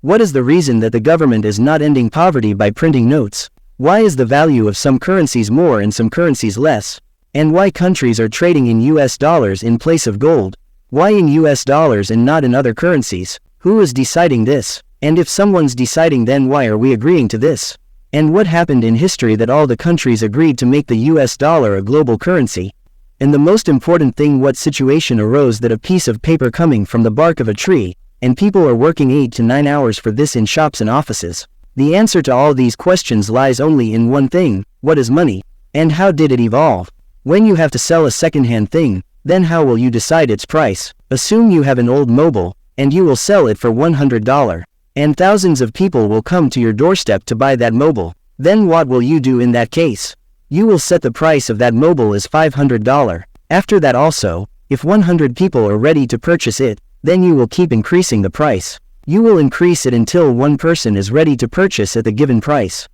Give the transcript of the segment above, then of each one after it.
What is the reason that the government is not ending poverty by printing notes? Why is the value of some currencies more and some currencies less? And why countries are trading in US dollars in place of gold? Why in US dollars and not in other currencies? Who is deciding this? And if someone's deciding, then why are we agreeing to this? And what happened in history that all the countries agreed to make the US dollar a global currency? And the most important thing, what situation arose that a piece of paper coming from the bark of a tree, and people are working 8 to 9 hours for this in shops and offices? The answer to all these questions lies only in one thing: what is money? And how did it evolve? When you have to sell a second-hand thing, then how will you decide its price? Assume you have an old mobile, and you will sell it for $100. And thousands of people will come to your doorstep to buy that mobile. Then what will you do in that case? You will set the price of that mobile as $500. After that also, if 100 people are ready to purchase it, then you will keep increasing the price. You will increase it until one person is ready to purchase at the given price.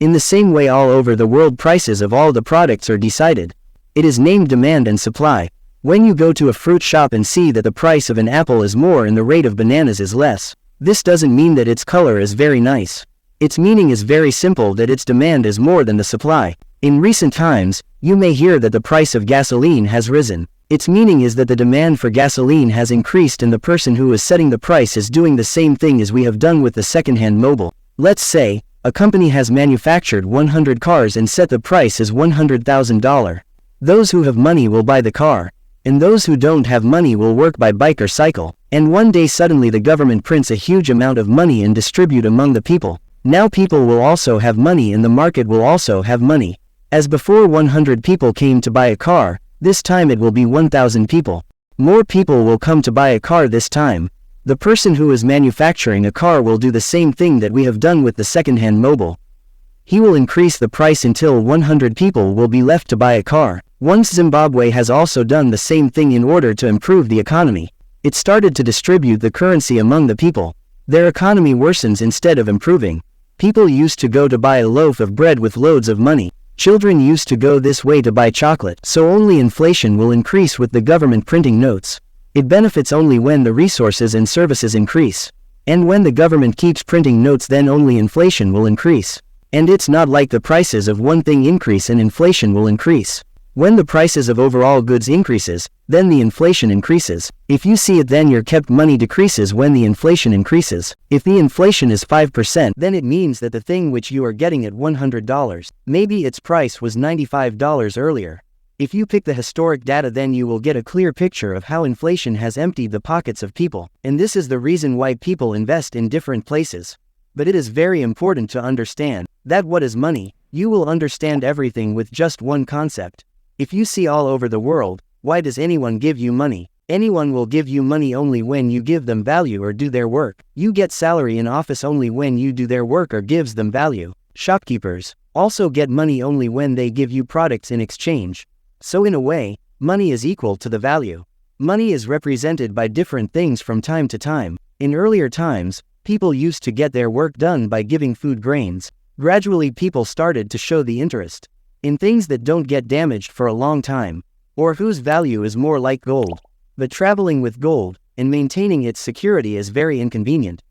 In the same way, all over the world, prices of all the products are decided. It is named demand and supply. When you go to a fruit shop and see that the price of an apple is more and the rate of bananas is less, this doesn't mean that its color is very nice. Its meaning is very simple, that its demand is more than the supply. In recent times, you may hear that the price of gasoline has risen. Its meaning is that the demand for gasoline has increased, and the person who is setting the price is doing the same thing as we have done with the second-hand mobile. Let's say, a company has manufactured 100 cars and set the price as $100,000. Those who have money will buy the car, and those who don't have money will work by bike or cycle. And one day suddenly the government prints a huge amount of money and distribute among the people. Now people will also have money and the market will also have money. As before 100 people came to buy a car, this time it will be 1,000 people. More people will come to buy a car this time. The person who is manufacturing a car will do the same thing that we have done with the second-hand mobile. He will increase the price until 100 people will be left to buy a car. Once Zimbabwe has also done the same thing in order to improve the economy. It started to distribute the currency among the people. Their economy worsens instead of improving. People used to go to buy a loaf of bread with loads of money. Children used to go this way to buy chocolate. So only inflation will increase with the government printing notes. It benefits only when the resources and services increase. And when the government keeps printing notes, then only inflation will increase. And it's not like the prices of one thing increase and inflation will increase. When the prices of overall goods increases, then the inflation increases. If you see it, then your kept money decreases when the inflation increases. If the inflation is 5%, then it means that the thing which you are getting at $100, maybe its price was $95 earlier. If you pick the historic data, then you will get a clear picture of how inflation has emptied the pockets of people. And this is the reason why people invest in different places. But it is very important to understand that what is money, you will understand everything with just one concept. If you see all over the world, why does anyone give you money? Anyone will give you money only when you give them value or do their work. You get salary in office only when you do their work or gives them value. Shopkeepers also get money only when they give you products in exchange. So in a way, money is equal to the value. Money is represented by different things from time to time. In earlier times, people used to get their work done by giving food grains. Gradually people started to show the interest in things that don't get damaged for a long time, or whose value is more like gold. But traveling with gold and maintaining its security is very inconvenient.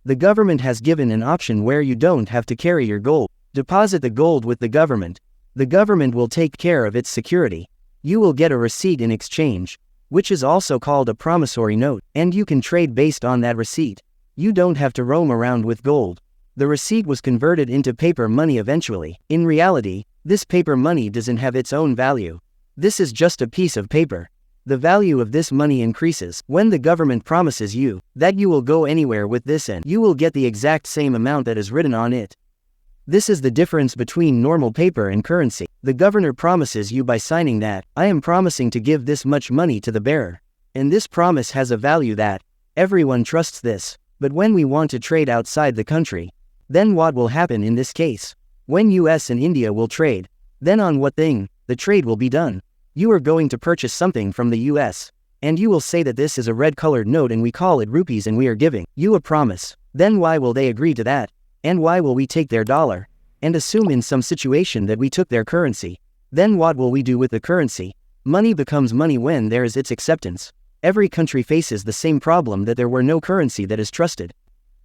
The government has given an option where you don't have to carry your gold. Deposit the gold with the government. The government will take care of its security. You will get a receipt in exchange, which is also called a promissory note, and you can trade based on that receipt. You don't have to roam around with gold. The receipt was converted into paper money eventually. In reality, this paper money doesn't have its own value. This is just a piece of paper. The value of this money increases when the government promises you that you will go anywhere with this and you will get the exact same amount that is written on it. This is the difference between normal paper and currency. The governor promises you by signing that, I am promising to give this much money to the bearer. And this promise has a value that everyone trusts this. But when we want to trade outside the country, then what will happen in this case? When US and India will trade, then on what thing the trade will be done? You are going to purchase something from the US, and you will say that this is a red-colored note and we call it rupees and we are giving you a promise. Then why will they agree to that? And why will we take their dollar and assume in some situation that we took their currency? Then what will we do with the currency? Money becomes money when there is its acceptance. Every country faces the same problem, that there were no currency that is trusted.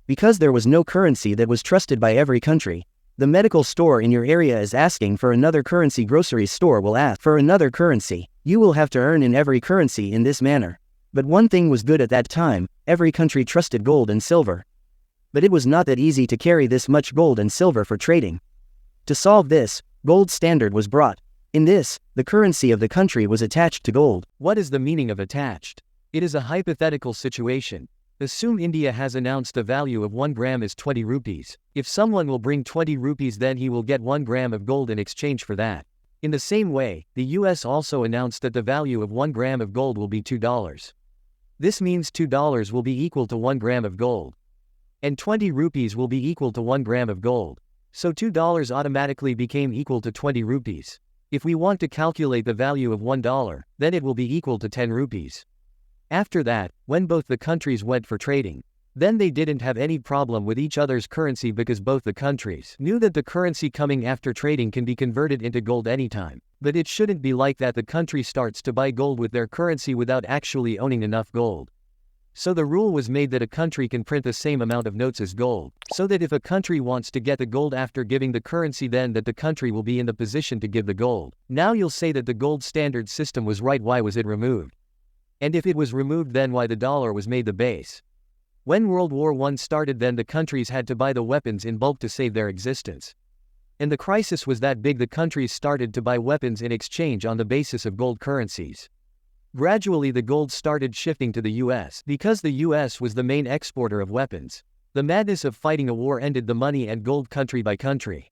Because there was no currency that was trusted by every country, the medical store in your area is asking for another currency. Grocery store will ask for another currency. You will have to earn in every currency in this manner. But one thing was good at that time, every country trusted gold and silver. But it was not that easy to carry this much gold and silver for trading. To solve this, gold standard was brought. In this, the currency of the country was attached to gold. What is the meaning of attached? It is a hypothetical situation. Assume India has announced the value of 1 gram is 20 rupees. If someone will bring 20 rupees, then he will get 1 gram of gold in exchange for that. In the same way, the US also announced that the value of 1 gram of gold will be $2. This means $2 will be equal to 1 gram of gold. And 20 rupees will be equal to 1 gram of gold. So $2 automatically became equal to 20 rupees. If we want to calculate the value of $1, then it will be equal to 10 rupees. After that, when both the countries went for trading, then they didn't have any problem with each other's currency because both the countries knew that the currency coming after trading can be converted into gold anytime. But it shouldn't be like that. The country starts to buy gold with their currency without actually owning enough gold. So the rule was made that a country can print the same amount of notes as gold, so that if a country wants to get the gold after giving the currency, then that the country will be in the position to give the gold. Now you'll say that the gold standard system was right. Why was it removed? And if it was removed, then why the dollar was made the base? When World War I started, then the countries had to buy the weapons in bulk to save their existence. And the crisis was that big, the countries started to buy weapons in exchange on the basis of gold currencies. Gradually the gold started shifting to the US because the US was the main exporter of weapons. The madness of fighting a war ended the money and gold country by country.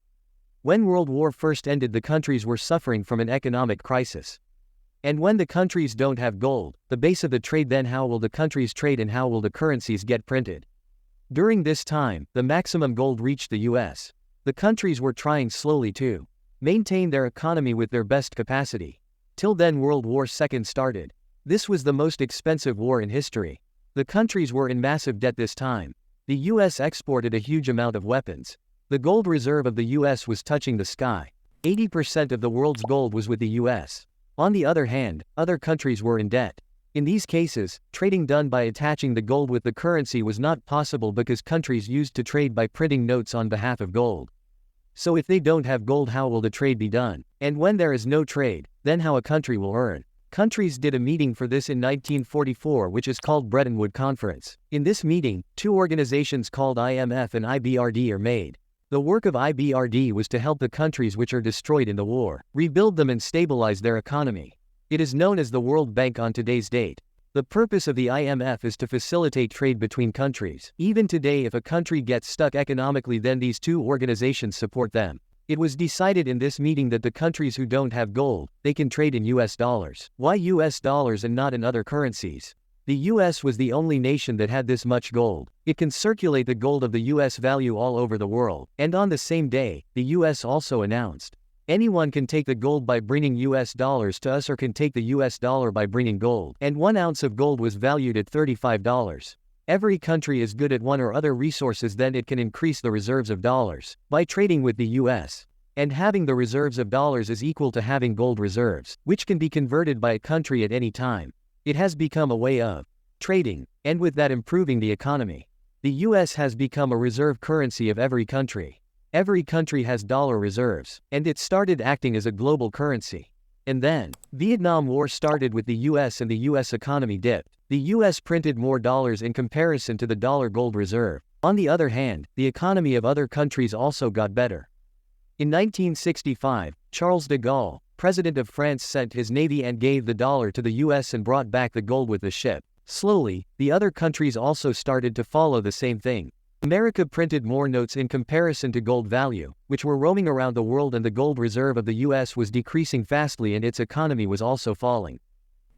When World War first ended, the countries were suffering from an economic crisis. And when the countries don't have gold, the base of the trade, then how will the countries trade and how will the currencies get printed? During this time, the maximum gold reached the US. The countries were trying slowly to maintain their economy with their best capacity. Till then World War II started. This was the most expensive war in history. The countries were in massive debt this time. The US exported a huge amount of weapons. The gold reserve of the US was touching the sky. 80% of the world's gold was with the US. On the other hand, other countries were in debt. In these cases, trading done by attaching the gold with the currency was not possible because countries used to trade by printing notes on behalf of gold. So if they don't have gold, how will the trade be done? And when there is no trade, then how a country will earn? Countries did a meeting for this in 1944, which is called Bretton Woods Conference. In this meeting, two organizations called IMF and IBRD are made. The work of IBRD was to help the countries which are destroyed in the war, rebuild them and stabilize their economy. It is known as the World Bank on today's date. The purpose of the IMF is to facilitate trade between countries. Even today, if a country gets stuck economically, then these two organizations support them. It was decided in this meeting that the countries who don't have gold, they can trade in US dollars. Why US dollars and not in other currencies? The US was the only nation that had this much gold. It can circulate the gold of the US value all over the world. And on the same day, the US also announced, anyone can take the gold by bringing US dollars to us or can take the US dollar by bringing gold. And 1 ounce of gold was valued at $35. Every country is good at one or other resources, then it can increase the reserves of dollars by trading with the US. And having the reserves of dollars is equal to having gold reserves, which can be converted by a country at any time. It has become a way of trading, and with that improving the economy. The US has become a reserve currency of every country. Every country has dollar reserves, and it started acting as a global currency. And then, Vietnam War started with the US and the US economy dipped. The US printed more dollars in comparison to the dollar gold reserve. On the other hand, the economy of other countries also got better. In 1965, Charles de Gaulle, President of France, sent his navy and gave the dollar to the US and brought back the gold with the ship. Slowly, the other countries also started to follow the same thing. America printed more notes in comparison to gold value, which were roaming around the world, and the gold reserve of the US was decreasing fastly and its economy was also falling.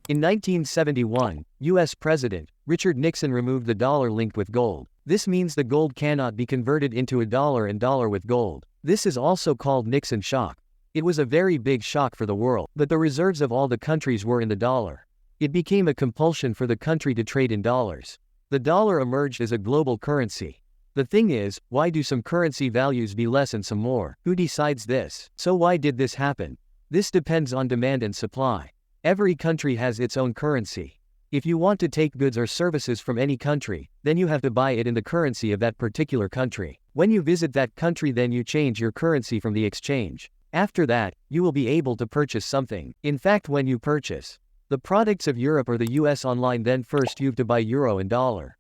In 1971, US President Richard Nixon removed the dollar linked with gold. This means the gold cannot be converted into a dollar and dollar with gold. This is also called Nixon shock. It was a very big shock for the world, but the reserves of all the countries were in the dollar. It became a compulsion for the country to trade in dollars. The dollar emerged as a global currency. The thing is, why do some currency values be less and some more? Who decides this? So why did this happen? This depends on demand and supply. Every country has its own currency. If you want to take goods or services from any country, then you have to buy it in the currency of that particular country. When you visit that country, then you change your currency from the exchange. After that, you will be able to purchase something. In fact, when you purchase the products of Europe or the US online, then first you have to buy euro and dollar.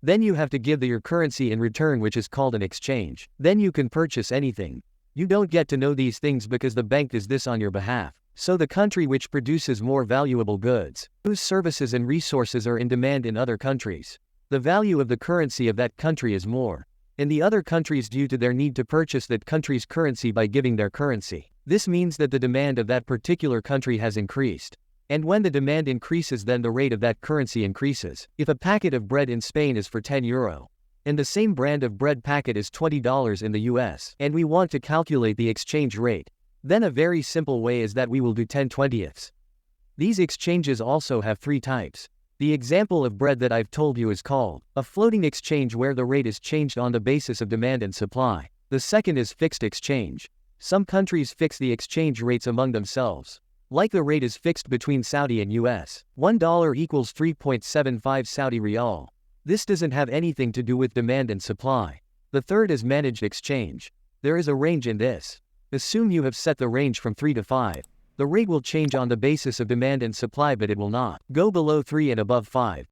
Then you have to give your currency in return, which is called an exchange. Then you can purchase anything. You don't get to know these things because the bank does this on your behalf. So the country which produces more valuable goods, whose services and resources are in demand in other countries, the value of the currency of that country is more in the other countries due to their need to purchase that country's currency by giving their currency. This means that the demand of that particular country has increased. And when the demand increases, then the rate of that currency increases. If a packet of bread in Spain is for €10, and the same brand of bread packet is $20 in the US, and we want to calculate the exchange rate, then a very simple way is that we will do 10/20ths. These exchanges also have 3 types. The example of bread that I've told you is called a floating exchange, where the rate is changed on the basis of demand and supply. The second is fixed exchange. Some countries fix the exchange rates among themselves. Like the rate is fixed between Saudi and US. $1 equals 3.75 Saudi Riyal. This doesn't have anything to do with demand and supply. The third is managed exchange. There is a range in this. Assume you have set the range from 3 to 5. The rate will change on the basis of demand and supply, but it will not go below 3 and above 5.